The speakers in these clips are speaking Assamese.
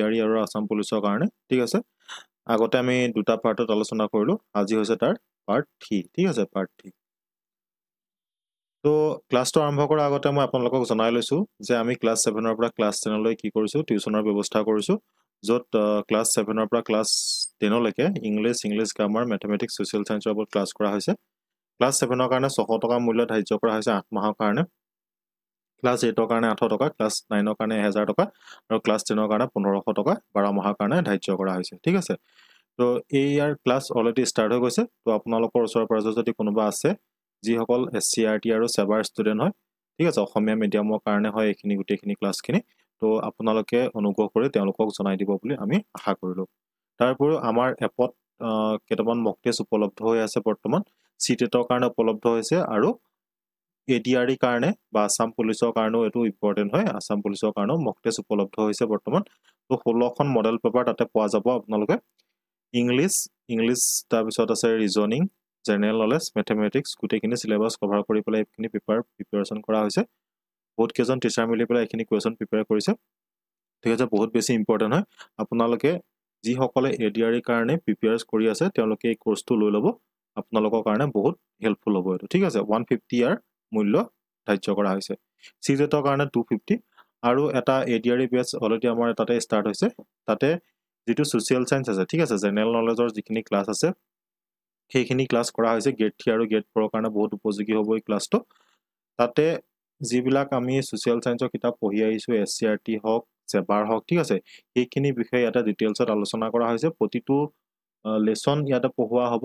ADRE আৰু আসাম পুলিচৰ কাৰণে ঠিক আছে আগতে আমি দুটা পাৰ্টত আলোচনা কৰিলো আজি হৈছে তাৰ পাৰ্ট 3 ঠিক আছে পাৰ্ট 3 তো ক্লাছটো আৰম্ভ কৰাৰ আগতে মই আপোনালোকক জনাই লৈছো যে আমি ক্লাছ 7 ৰ পৰা ক্লাছ 10 লৈ কি কৰিছো টিউচনৰ ব্যৱস্থা কৰিছো যত ক্লাছ 7 ৰ পৰা ক্লাছ 10 লৈকে ইংলিছ গ্ৰামাৰ মেথমেটিক্স সোশ্যাল সায়েন্সৰ ওপৰত ক্লাছ কৰা হৈছে ক্লাছ 7 ৰ কাৰণে 600 টকা মূল্য ধাৰ্য কৰা হৈছে 8 মাহৰ কাৰণে ক্লাছ 8 ৰ কাৰণে 800 টকা ক্লাছ 9 ৰ কাৰণে 1000 টকা আৰু ক্লাছ 10 ৰ কাৰণে 1500 টকা 12 মাহৰ কাৰণে ধাৰ্য কৰা হৈছে ঠিক আছে তো এই ইয়াৰ ক্লাছ অলৰেডি ষ্টাৰ্ট হৈ গৈছে তো আপোনালোকৰ ওচৰৰ পৰা যদি কোনোবা আছে যিসকল SCRT আৰু সেবাৰ ষ্টুডেন্ট হয় ঠিক আছে অসমীয়া মিডিয়ামৰ কাৰণে হয় এইখিনি গুটেখিনি ক্লাছখিনি তো আপোনালোকে অনুগ্ৰহ কৰি তেওঁলোকক জনাই দিব বুলি আমি আশা কৰিলো তাৰ উপৰিও আমাৰ এপত কেইটামান মক টেষ্ট উপলব্ধ হৈ আছে বৰ্তমান সিটেটৰ কাৰণে উপলব্ধ হৈছে আৰু ADRE কাৰণে বা আসাম পুলিচৰ কাৰণেও এটো ইম্পৰ্টেন্ট হয় আসাম পুলিচৰ কাৰণেও মক টেষ্ট উপলব্ধ হৈছে বৰ্তমান তো 16খন মডেল পেপাৰ তাতে পোৱা যাব আপোনালোকে ইংলিছ তাৰ পিছত আছে ৰিজনিং জেনাৰেল নলেজ মেথমেটিক্স গুটেখিনি সিলেবাস কভাৰ কৰি পেলাই এইখিনি পেপাৰ প্ৰিপাৰেচন কৰা হৈছে বহুত কেজন টিচাৰ মিলি পেলাই এইখিনি কোৱেশ্চন প্ৰিপেয়াৰ কৰিছে ঠিক আছে বহুত বেছি ইম্পৰ্টেন্ট হয় আপোনালোকে যি সকলে ADRE কাৰণে প্ৰিপেয়াৰ কৰি আছে তেওঁলোকে এই কোৰ্সটো লৈ লব আপোনালোকৰ কাৰণে বহুত হেল্পফুল হ'ব এটো ঠিক আছে 150 ইয়াৰ মূল্য ধাৰ্য কৰা হৈছে সিটেটৰ কাৰণে 250 আৰু এটা ADRE বেচ অলৰেডি আমাৰ তাতে ষ্টাৰ্ট হৈছে তাতে যেটো সোশ্যাল সায়েন্স আছে ঠিক আছে জেনাৰেল নলেজৰ যিখিনি ক্লাছ আছে সেইখিনি ক্লাছ কৰা হৈছে গ্ৰেড 3 আৰু গ্ৰেড 4 কাৰণে বহুত উপযোগী হ'ব এই ক্লাছটো তাতে যিবিলাক আমি সোশ্যাল সায়েন্সৰ কিতাপ পঢ়ি আহিছো SCRT হওক সেবাৰ হওক ঠিক আছে এইখিনি বিষয় ইয়াতে ডিটেইলছত আলোচনা কৰা হৈছে প্ৰতিটো লেসন ইয়াতে পঢ়োৱা হ'ব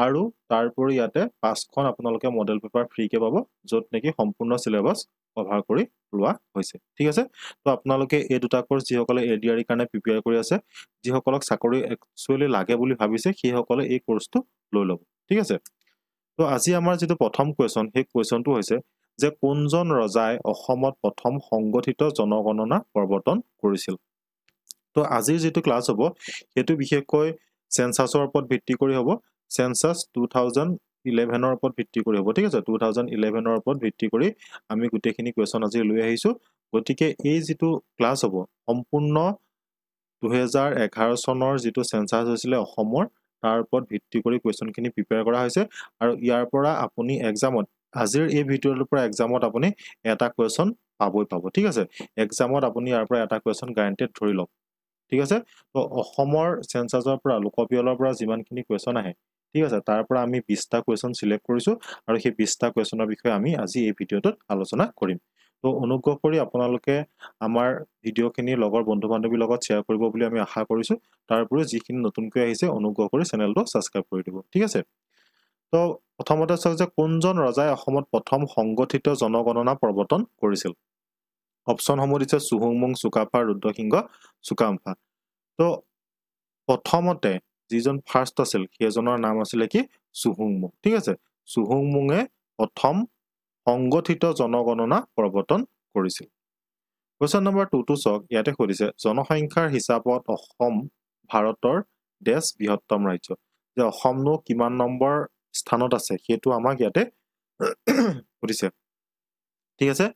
আৰু তাৰপৰি ইয়াতে 5খন আপোনালোকে মডেল পেপাৰ ফ্ৰীকে পাব যত নেকি সম্পূৰ্ণ সিলেবাস কভাৰ কৰি লোৱা হৈছে ঠিক আছে তো আপোনালোকে এই দুটা কোৰ্স যিসকলে ADRE কাৰণে প্ৰিপেয়াৰ কৰি আছে যিসকলক চাকৰি একচুয়ালি লাগে বুলি ভাবিছে সেই সকলে এই কোৰ্সটো লৈ লব ঠিক আছে তো আজি আমাৰ যেটো প্ৰথম কোৱেশ্চন সেই কোৱেশ্চনটো হৈছে যে কোনজন ৰজাই অসমত প্ৰথম সংগঠিত জনগণনা প্ৰৱৰ্তন কৰিছিল তো আজিৰ যেটো ক্লাছ হ'ব হেতু বিশেষকৈ সেন্সাসৰ ওপৰত ভিত্তি কৰি হ'ব সেন্সাস 2011 ৰ ওপৰত ভিত্তি কৰি হ'ব ঠিক আছে 2011 ৰ ওপৰত ভিত্তি কৰি আমি গুটেখিনি কোৱেশ্চন আজি লৈ আহিছো গতিকে এই যেটো ক্লাছ হ'ব সম্পূৰ্ণ 2011 চনৰ যেটো সেন্সাস হৈছিল অসমৰ তাৰ ওপৰত ভিত্তি কৰি কোৱেশ্চনখিনি প্ৰিপেয়াৰ কৰা হৈছে আৰু ইয়াৰ পৰা আপুনি এক্সামত আজিৰ এই ভিডিঅ'ৰ পৰা এক্সামত আপুনি এটা কোৱেশ্চন পাব ঠিক আছে এক্সামত আপুনি ইয়াৰ পৰা এটা কোৱেশ্চন গ্যাৰান্টেড ধৰি লওক ঠিক আছে তো অসমৰ সেন্সাসৰ পৰা লোকপিয়লৰ পৰা যিমানখিনি কোৱেশ্চন আহে ঠিক আছে তাৰ পৰা আমি 20টা কোৱেশ্চন সিলেক্ট কৰিছো আৰু সেই 20টা কোৱেশ্চনৰ বিষয়ে আমি আজি এই ভিডিঅ'টোত আলোচনা কৰিম তো অনুগ্ৰহ কৰি আপোনালোকে আমাৰ ভিডিঅ'খিনি লগৰ বন্ধু-বান্ধৱীৰ লগত শেয়াৰ কৰিব বুলি আমি আশা কৰিছো তাৰ উপৰি যিখিনি নতুনকৈ আহিছে অনুগ্ৰহ কৰি চেনেলটো সাবস্ক্ৰাইব কৰি দিব ঠিক আছে তো প্ৰথমতে চাওক যে কোনজন ৰজাই অসমত প্ৰথম সংগঠিত জনগণনা প্ৰৱৰ্তন কৰিছিল অপচন সমূহ দিছে সুহুংমুং চুকাফা ৰুদ্ৰসিংহ চুকাম্ফা তো প্ৰথমতে যিজন ফাৰ্স্ট আছিল সেইজনৰ নাম আছিল কি সুহুংমুং ঠিক আছে সুহুংমুঙে প্ৰথম সংগঠিত জনগণনা প্ৰৱৰ্তন কৰিছিল কোৱেশ্চন নম্বৰ 2 টো চাওক ইয়াতে কৈছে জনসংখ্যাৰ হিচাপত অসম ভাৰতৰ দেশ বৃহত্তম ৰাজ্য যে অসমনো কিমান নম্বৰ স্থানত আছে হেতু আমাক ইয়াতে কৈছে ঠিক আছে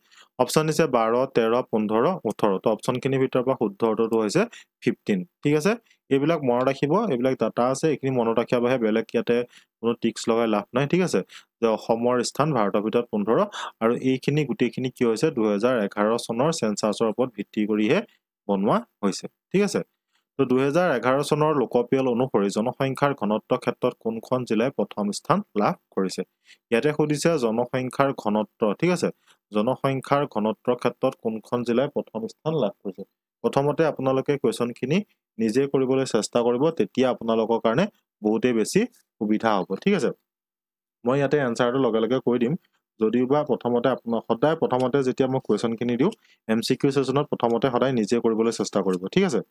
অপচন দিছে 12 13 15 18 তো অপচন খিনি ভিতৰ পৰা শুদ্ধ উত্তৰটো হৈছে 15 ঠিক আছে এইবিলাক মনত ৰাখিব এইবিলাক ডাটা আছে এইখিনি মনত ৰাখিবাহে বেলেগ ইয়াতে কোনো টিক্স লগাই লাভ নাই ঠিক আছে যে অসমৰ স্থান ভাৰতৰ ভিতৰত 15 আৰু এইখিনি গুটেখিনি কি হৈছে 2011 চনৰ সেন্সাসৰ ওপৰত ভিত্তি কৰিহে বনোৱা হৈছে ঠিক আছে তো 2011 চনৰ লোকপিয়ল অনুসৰি জনসংখ্যাৰ ঘনত্ব ক্ষেত্ৰত কোনখন জিলাই প্ৰথম স্থান লাভ কৰিছে ইয়াতে খুদিছে জনসংখ্যাৰ ঘনত্ব ঠিক আছে জনসংখ্যাৰ ঘনত্বৰ ক্ষেত্ৰত কোনখন জিলাই প্ৰথম স্থান লাভ কৰিছে প্ৰথমতে আপোনালোকে কোৱেশ্চনখিনি নিজে কৰিবলৈ চেষ্টা কৰিব তেতিয়া আপোনালোকৰ কাৰণে বহুতে বেছি সুবিধা হ'ব ঠিক আছে মই ইয়াতে এনসাৰটো লগে কৈ দিম যদিওবা প্ৰথমতে আপোনাৰ সদায় প্ৰথমতে যেতিয়া মই কোৱেশ্চনখিনি দিও MCQ সেশনত প্ৰথমতে সদায় নিজে কৰিবলৈ চেষ্টা কৰিব ঠিক আছে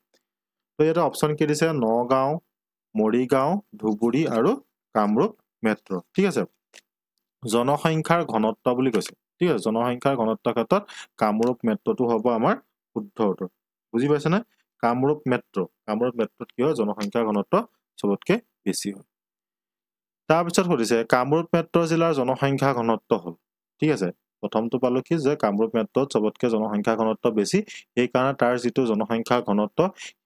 তো এটা অপচন কি দিছে নগাঁও মৰিগাঁও ধুবুৰী আৰু কামৰূপ মেট্ৰ ঠিক আছে জনসংখ্যাৰ ঘনত্ব বুলি কৈছে ঠিক আছে জনসংখ্যাৰ ঘনত্বৰ ক্ষেত্ৰত কামৰূপ মেট্ৰটো হ'ব আমাৰ শুদ্ধ উত্তৰ বুজি পাইছে না কামৰূপ মেট্ৰত কি হয় জনসংখ্যাৰ ঘনত্ব সবতকে বেছি হয় তাৰ পিছত কৈছে কামৰূপ মেট্ৰ জিলাৰ জনসংখ্যা ঘনত্ব হল ঠিক আছে প্ৰথমটো পালো কি যে কামৰূপ মেট্ৰত সবতকে জনসংখ্যা ঘনত্ব বেছি এই কাৰণে তাৰ যেটো জনসংখ্যা ঘনত্ব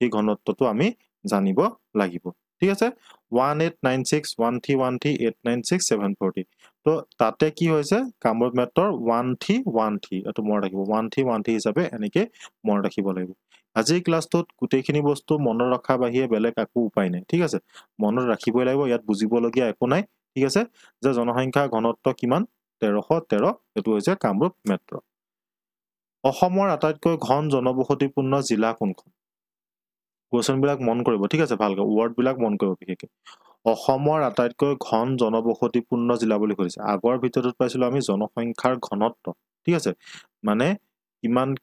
এই ঘনত্বটো আমি জানিব লাগিব ঠিক আছে 1896 1313 896 740 তো তাতে কি হৈছে কামৰূপ মেট্ৰৰ 1313 এটো মনত ৰাখিব 1313 হিচাপে এনেকে মনত ৰাখিব লাগিব আজি ক্লাছটোত গুটেইখিনি বস্তু মনত ৰখা বাহিৰে বেলেগ একো উপায় নাই ঠিক আছে মনত ৰাখিবই লাগিব ইয়াত বুজিবলগীয়া একো নাই ঠিক আছে যে জনসংখ্যা ঘনত্ব কিমান 1313 এটো হৈছে কামৰূপ মেট্ৰ অসমৰ আটাইতকৈ ঘন জনবসতিপূৰ্ণ জিলা কোনখন কোৱেশ্চন বিলাক মন কৰিব ঠিক আছে ভালকৈ ওয়াৰ্ড বিলাক মন কৰিব বিশেষকৈ অসমৰ আটাইতকৈ ঘন জনবসতিপূৰ্ণ জিলা বুলি কৈছে আগৰ ভিতৰত পাইছিলো আমি জনসংখ্যাৰ ঘনত্ব ঠিক আছে মানে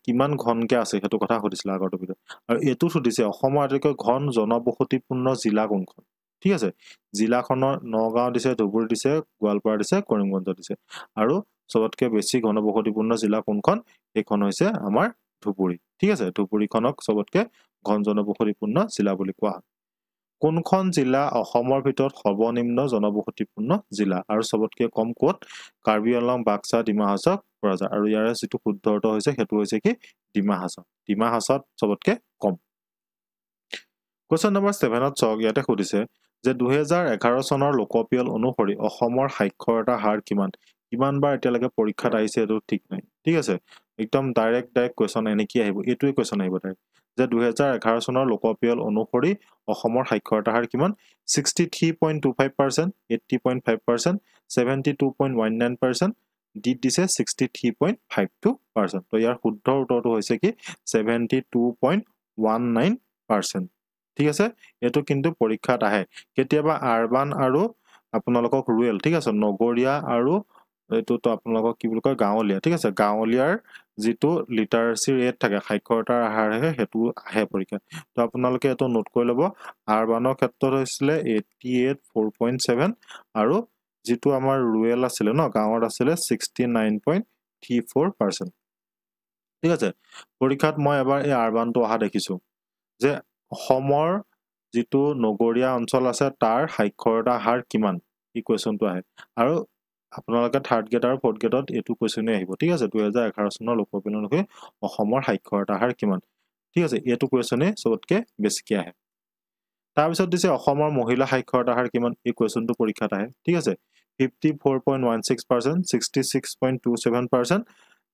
কিমান ঘনকে আছে হেতু কথা সুধিছিল আগৰটো ভিতৰত আৰু এটো সুধিছে অসমৰ আটাইতকৈ ঘন জনবসতিপূৰ্ণ জিলা কোনখন ঠিক আছে জিলাখনৰ নগাঁও দিছে ধুবুৰী দিছে গোৱালপাৰা দিছে কৰিমগঞ্জ দিছে আৰু সবতকে বেছি ঘনবসতিপূৰ্ণ জিলা কোনখন এখন হৈছে আমাৰ ধুবুৰী ঠিক আছে ধুবুৰীখনক সবতকে ঘন জনবসতিপূৰ্ণ জিলা বুলি কোৱা হয় কোনখন জিলা অসমৰ ভিতৰত সৰ্বনিম্ন জনবসতিপূৰ্ণ জিলা আৰু সবতকে কম কোট কাৰ্বি আংলং বাক্সা ডিমা হাছাও কোকৰাঝাৰ আৰু ইয়াৰ যেটো শুদ্ধ অৰ্থ হৈছে হেতু হৈছে কি ডিমা হাছাও সবতকে কম কোৱেশ্চন নম্বৰ 7 ত চাওক ইয়াতে সুধিছে যে 2011 চনৰ লোকপিয়ল অনুসৰি অসমৰ সাক্ষৰতা হাৰ কিমান বাৰ এতিয়ালৈকে পৰীক্ষাত আহিছে এটো ঠিক নাই ঠিক আছে একদম ডাইৰেক্ট কোৱেশ্চন এনেকি আহিব এটোই কোৱেশ্চন আহিব ডাইৰেক্ট যে 2011 চনৰ লোকপিয়ল অনুসৰি অসমৰ সাক্ষৰতা হাৰ কিমান 63.25% 80.5% 72.19% ডিট দিছে 63.52% তো ইয়াৰ শুদ্ধ উত্তৰটো হৈছে কি 72.19% ঠিক আছে এটো কিন্তু পৰীক্ষাত আহে কেতিয়াবা আৰবান আৰু আপোনালোকক ৰুৰেল ঠিক আছে নগৰীয়া আৰু এটো তো আপোনালোকক কি বুলি কয় গাঁৱলীয়া ঠিক আছে গাঁৱলীয়াৰ যেটো লিটাৰেসি ৰেট থাকে সাক্ষৰতাৰ হাৰ হেতু আহে পৰীক্ষা তো আপোনালোকে এটো নোট কৰি লব আৰবানৰ ক্ষেত্ৰত হৈছিল 88.4.7 আৰু যেটো আমাৰ ৰুৰেল আছিল ন গাঁৱত আছিল 69.34% ঠিক আছে পৰীক্ষাত মই এবাৰ এই আৰবানটো অহা দেখিছো যে অসমৰ যেটো নগৰীয়া অঞ্চল আছে তাৰ সাক্ষৰতা হাৰ কিমান এই কোৱেশ্চনটো আহে আৰু আপোনালোকে থাৰ্ড গ্ৰেড আৰু ফৰ্থ গ্ৰেডত এটো কোৱেশ্চনে আহিব ঠিক আছে 2011 চনৰ লোকপিয়ল অনুসৰি অসমৰ সাক্ষৰতা হাৰ কিমান ঠিক আছে এটো কোৱেশ্চনে সবতকে বেছিকে আহে তাৰ পিছত দিছে অসমৰ মহিলা সাক্ষৰতা হাৰ কিমান এই কোৱেশ্চনটো পৰীক্ষাত আহে ঠিক আছে 54.16% 66.27%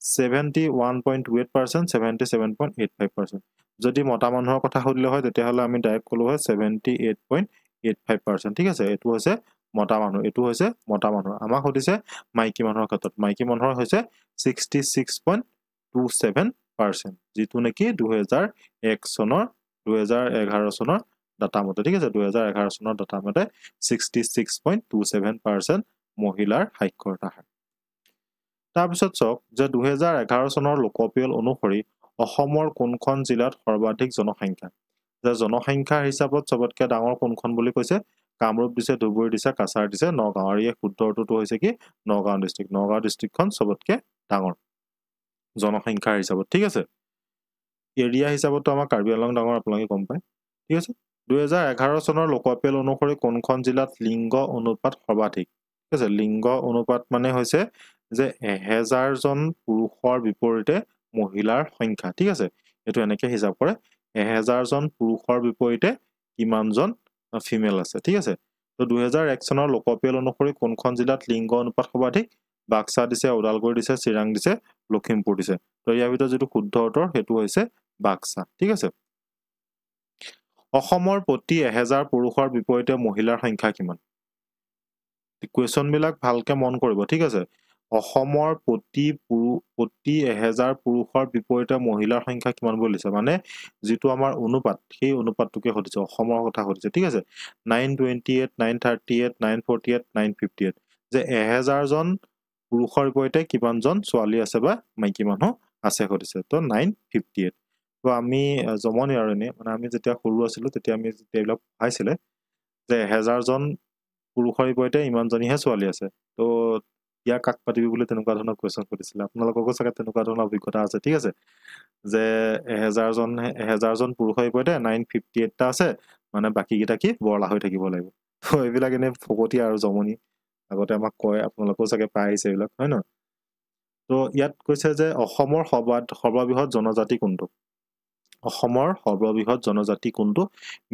71.28% 77.85% যদি মতা মানুহৰ কথা হলিলে হয় তেতিয়া হলে আমি ডাইৰেক্ট কলো হয় 78.85% ঠিক আছে এটো হৈছে মতা মানুহ এটো হৈছে মতা মানুহ আমাক হদিছে মাইকী মানুহৰ ক্ষেত্ৰত মাইকী মানুহৰ হৈছে 66.27% যেটো নেকি 2001 চনৰ 2011 চনৰ ডাটা মতে ঠিক আছে 2011 চনৰ ডাটা মতে 66.27% মহিলাৰ সাক্ষৰতা হাৰ তাৰ পিছত চাওক যে 2011 চনৰ লোকপিয়ল অনুসৰি অসমৰ কোনখন জিলাত সৰ্বাধিক জনসংখ্যা যে জনসংখ্যাৰ হিচাপত সবতকে ডাঙৰ কোনখন বুলি কৈছে কামৰূপ দিছে ধুবুৰী দিছে কাছাৰ দিছে নগাঁও আৰু এই শুদ্ধ অৰ্থটো হৈছে কি নগাঁও ডিস্ট্ৰিক্টখন সবতকে ডাঙৰ জনসংখ্যাৰ হিচাপত ঠিক আছে এৰিয়া হিচাপত আমাৰ কাৰ্বি আংলং ডাঙৰ আপোনালোকে গম পায় ঠিক আছে 2011 চনৰ লোকপিয়ল অনুসৰি কোনখন জিলাত লিংগ অনুপাত সৰ্বাধিক ঠিক আছে লিংগ অনুপাত মানে হৈছে যে 1000 জন পুৰুষৰ বিপৰীতে মহিলাৰ সংখ্যা ঠিক আছে এটো এনেকে হিচাপ কৰে 1000 জন পুৰুষৰ বিপৰীতে কিমান জন ফিমেল আছে ঠিক আছে তো 2001 চনৰ লোকপিয়ল অনুসৰি কোনখন জিলাত লিংগ অনুপাত সৰ্বাধিক বাক্সা দিছে ওদালগুৰি দিছে চিৰাং দিছে লখিমপুৰ দিছে তো ইয়াৰ ভিতৰত যেটো শুদ্ধ উত্তৰ হেতু হৈছে বাক্সা ঠিক আছে অসমৰ প্ৰতি 1000 পুৰুষৰ বিপৰীতে মহিলাৰ সংখ্যা কিমান কোৱেশ্চন বিলাক ভালকে মন কৰিব ঠিক আছে অসমৰ প্ৰতি 1000 পুৰুষৰ বিপৰীতে মহিলাৰ সংখ্যা কিমান বুলিছে মানে যেটো আমাৰ অনুপাত সেই অনুপাতটোকে হদিছে অসমৰ কথা হদিছে ঠিক আছে 928 938 948 958 যে 1000 জন পুৰুষৰ বিপৰীতে কিমান জন ছোৱালী আছে বা মাইকী মানুহ আছে হদিছে তো 958 তো আমি জমনি আৰু নে মানে আমি যেতিয়া সৰু আছিলো তেতিয়া আমি ডেভেলপ পাইছিলে যে 1000 জন পুৰুষৰ বিপৰীতে ইমান জনীহে ছোৱালী আছে তো ইয়া কাক পাতিবি বুলি তেনেকুৱা ধৰণৰ কোৱেশ্চন কৰিছিল আপোনালোককো চাগে তেনেকুৱা ধৰণৰ অভিজ্ঞতা আছে ঠিক আছে যে 1000 জন পুৰুষৰ বিপৰীতে 958 টা আছে মানে বাকি কিটা কি বৰলা হৈ থাকিব লাগিব তো এইবিলাক এনে ফকতি আৰু জমনি আগতে আমাক কয় আপোনালোকো চাগে পাই আহিছে এইবিলাক হয় ন তো ইয়াত কৈছে যে অসমৰ সৰ্ববৃহৎ জনজাতি কোনটো অসমৰ সৰ্ববৃহৎ জনজাতি কোনটো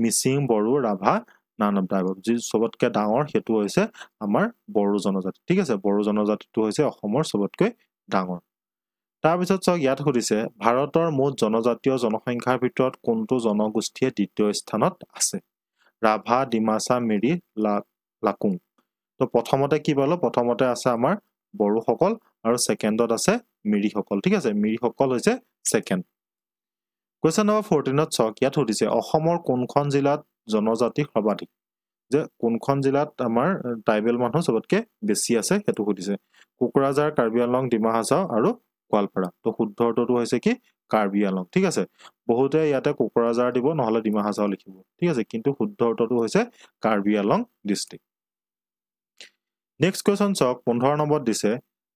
Mising Bodo Rabha none of the above যি সবতকৈ ডাঙৰ হেতু হৈছে আমাৰ বড়ো জনজাতি ঠিক আছে বড়ো জনজাতিটো হৈছে অসমৰ সবতকৈ ডাঙৰ তাৰ পিছত চক ইয়াত সুধিছে ভাৰতৰ মুঠ জনজাতীয় জনসংখ্যাৰ ভিতৰত কোনটো জনগোষ্ঠীয়ে দ্বিতীয় স্থানত আছে ৰাভা ডিমাছা মিৰি লাকুং তো প্ৰথমতে কি পালো প্ৰথমতে আছে আমাৰ বড়োসকল আৰু সেকেন্ডত আছে মিৰিসকল ঠিক আছে মিৰিসকল হৈছে সেকেন্ড Question number 14 চক ইয়াত সুধিছে অসমৰ কোনখন জিলাত জনজাতি সৰ্বাধিক যে কোনখন জিলাত আমাৰ ট্ৰাইবেল মানুহ সবতকৈ বেছি আছে হেতু সুধিছে কোকৰাঝাৰ কাৰ্বি আংলং ডিমা হাছাও আৰু গোৱালপাৰা তো শুদ্ধ উত্তৰটো হৈছে কি কাৰ্বি আংলং ঠিক আছে বহুতে ইয়াতে কোকৰাঝাৰ দিব নহলে ডিমা হাছাও লিখিব ঠিক আছে কিন্তু শুদ্ধ উত্তৰটো হৈছে Karbi Anglong district next question চক 15 নম্বৰ দিছে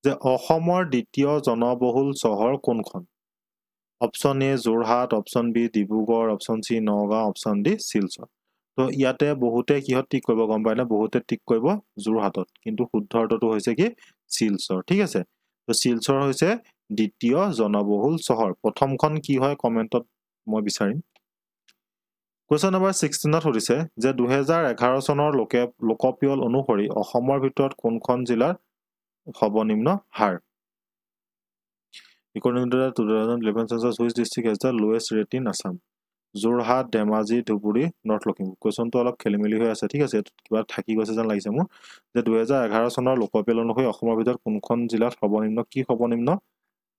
যে অসমৰ দ্বিতীয় জনবহুল চহৰ কোনখন option A Jorhat option B Dibrugarh option C Nagaon option D Silchar তো ইয়াতে বহুতে কিহত টিক কৰিব গম পায় না বহুতে টিক কৰিব যোৰহাটত কিন্তু শুদ্ধ উত্তৰটো হৈছে কি শিলচৰ ঠিক আছে তো শিলচৰ হৈছে দ্বিতীয় জনবহুল চহৰ প্ৰথমখন কি হয় কমেন্টত মই বিচাৰিম কোৱেশ্চন নম্বৰ 16 সুধিছে যে 2011 চনৰ লোকপিয়ল অনুসৰি অসমৰ ভিতৰত কোনখন জিলাৰ সৰ্বনিম্ন হাৰ According to the 2011 census, which district has the lowest rate in Assam? Jorhat Dhemaji Dhubri north Lakhimpur কোৱেশ্চনটো অলপ খেলিমেলি হৈ আছে ঠিক আছে কিবা থাকি গৈছে যেন লাগিছে মোৰ যে 2011 চনৰ লোকপিয়ল অনুসৰি অসমৰ ভিতৰত কোনখন জিলাত সৰ্বনিম্ন কি সৰ্বনিম্ন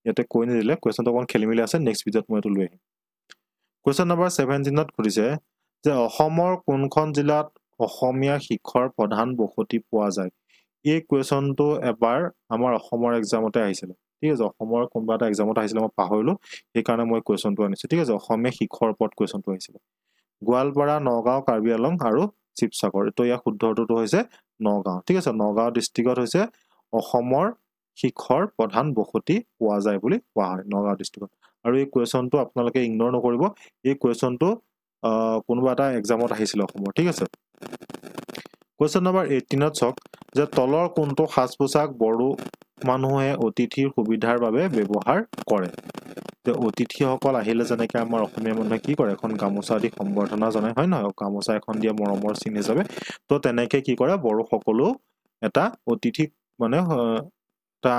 ইয়াতে কৈ নিদিলে কোৱেশ্চনটো অকণ খেলিমেলি আছে নেক্সট ভিডিঅ'ত মই এইটো লৈ আহিম কোৱেশ্চন নম্বৰ 17ত সুধিছে যে অসমৰ কোনখন জিলাত অসমীয়া শিক্ষাৰ প্ৰধান বসতি পোৱা যায় এই কোৱেশ্চনটো এবাৰ আমাৰ অসমৰ এক্সামতে আহিছিল ঠিক আছে অসমৰ কোনবা এটা এক্সামত আহিছিল মই পাহৰিলো এই কাৰণে মই কোৱেশ্চনটো আনিছো ঠিক আছে অসমীয়া শিক্ষাৰ ওপৰত কোৱেশ্চনটো আহিছিল গোৱালপাৰা নগাঁও কাৰ্বি আংলং আৰু শিৱসাগৰ তো ইয়াৰ শুদ্ধ উত্তৰটো হৈছে নগাঁও ঠিক আছে নগাঁও ডিস্ট্ৰিক্টত হৈছে অসমৰ শিক্ষাৰ প্ৰধান বসতি পোৱা যায় বুলি কোৱা হয় নগাঁও ডিস্ট্ৰিক্টত আৰু এই কোৱেশ্চনটো আপোনালোকে ইগনোৰ নকৰিব এই কোৱেশ্চনটো কোনবা এটা এক্সামত আহিছিল অসমৰ ঠিক আছে কোৱেশ্চন নম্বৰ 18ত চক যে তলৰ কোনটো সাজ পোছাক বড়ো মানুহে অতিথিৰ সুবিধাৰ বাবে ব্যৱহাৰ কৰে যে অতিথিসকল আহিলে যেনেকৈ আমাৰ অসমীয়া মানুহে কি কৰে এখন গামোচা দি সম্বৰ্ধনা জনায় হয় নহয় গামোচা এখন দিয়ে মৰমৰ চিন হিচাপে তো তেনেকৈ কি কৰে বড়ো সকলো এটা অতিথিক মানে এটা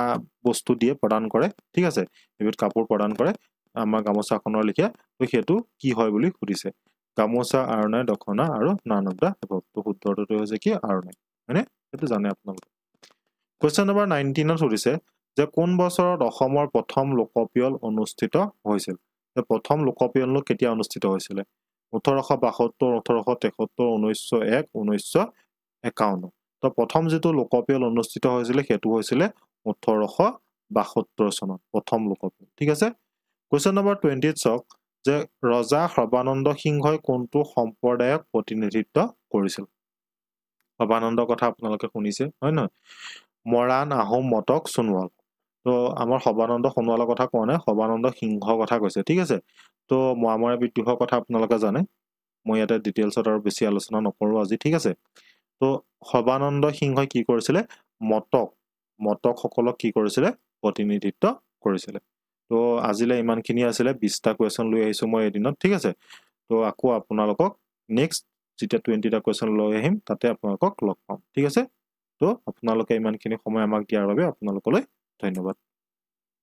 বস্তু দিয়ে প্ৰদান কৰে ঠিক আছে এবিধ কাপোৰ প্ৰদান কৰে আমাৰ গামোচাখনৰ লিখে তো সেইটো কি হয় বুলি সুধিছে গামোচা আৰণাই দখনা আৰু নান অফ দা এবাভ তো শুদ্ধ উত্তৰটো হৈছে কি আৰণাই হয়নে সেইটো জানে আপোনালোকে কোৱেশ্চন নম্বৰ 19ত সুধিছে যে কোন বছৰত অসমৰ প্ৰথম লোকপিয়ল অনুষ্ঠিত হৈছিল যে প্ৰথম লোকপিয়লনো কেতিয়া অনুষ্ঠিত হৈছিল 1872 1873 1901 1951 তো প্ৰথম যেটো লোকপিয়ল অনুষ্ঠিত হৈছিল হেতু হৈছিল 1872 চনত প্ৰথম লোকপিয়ল ঠিক আছে কোৱেশ্চন নম্বৰ 20ত চক যে ৰজা সৰ্বানন্দ সিংহই কোনটো সম্প্ৰদায়ক প্ৰতিনিধিত্ব কৰিছিল সৰ্বানন্দ কথা আপোনালোকে শুনিছে হয় নহয় মৰাণ আহোম মটক সোণোৱাল তো আমাৰ সৰ্বানন্দ সোণোৱালৰ কথা কোৱা নাই সৰ্বানন্দ সিংহৰ কথা কৈছে ঠিক আছে তো মোৱামৰীয়া বিদ্ৰোহৰ কথা আপোনালোকে জানে মই ইয়াতে ডিটেইলছত আৰু বেছি আলোচনা নকৰো আজি ঠিক আছে তো সৰ্বানন্দ সিংহই কি কৰিছিলে মটক সকলক কি কৰিছিলে প্ৰতিনিধিত্ব কৰিছিলে তো আজিলে ইমানখিনি আছিলে 20টা কোৱেশ্চন লৈ আহিছো মই এদিনত ঠিক আছে তো আকৌ আপোনালোকক নেক্সট যেতিয়া 20টা কোৱেশ্চন লৈ আহিম তাতে আপোনালোকক লগ পাম ঠিক আছে তো আপোনালোকে ইমানখিনি সময় আমাক দিয়াৰ বাবে আপোনালোকলৈ ধন্যবাদ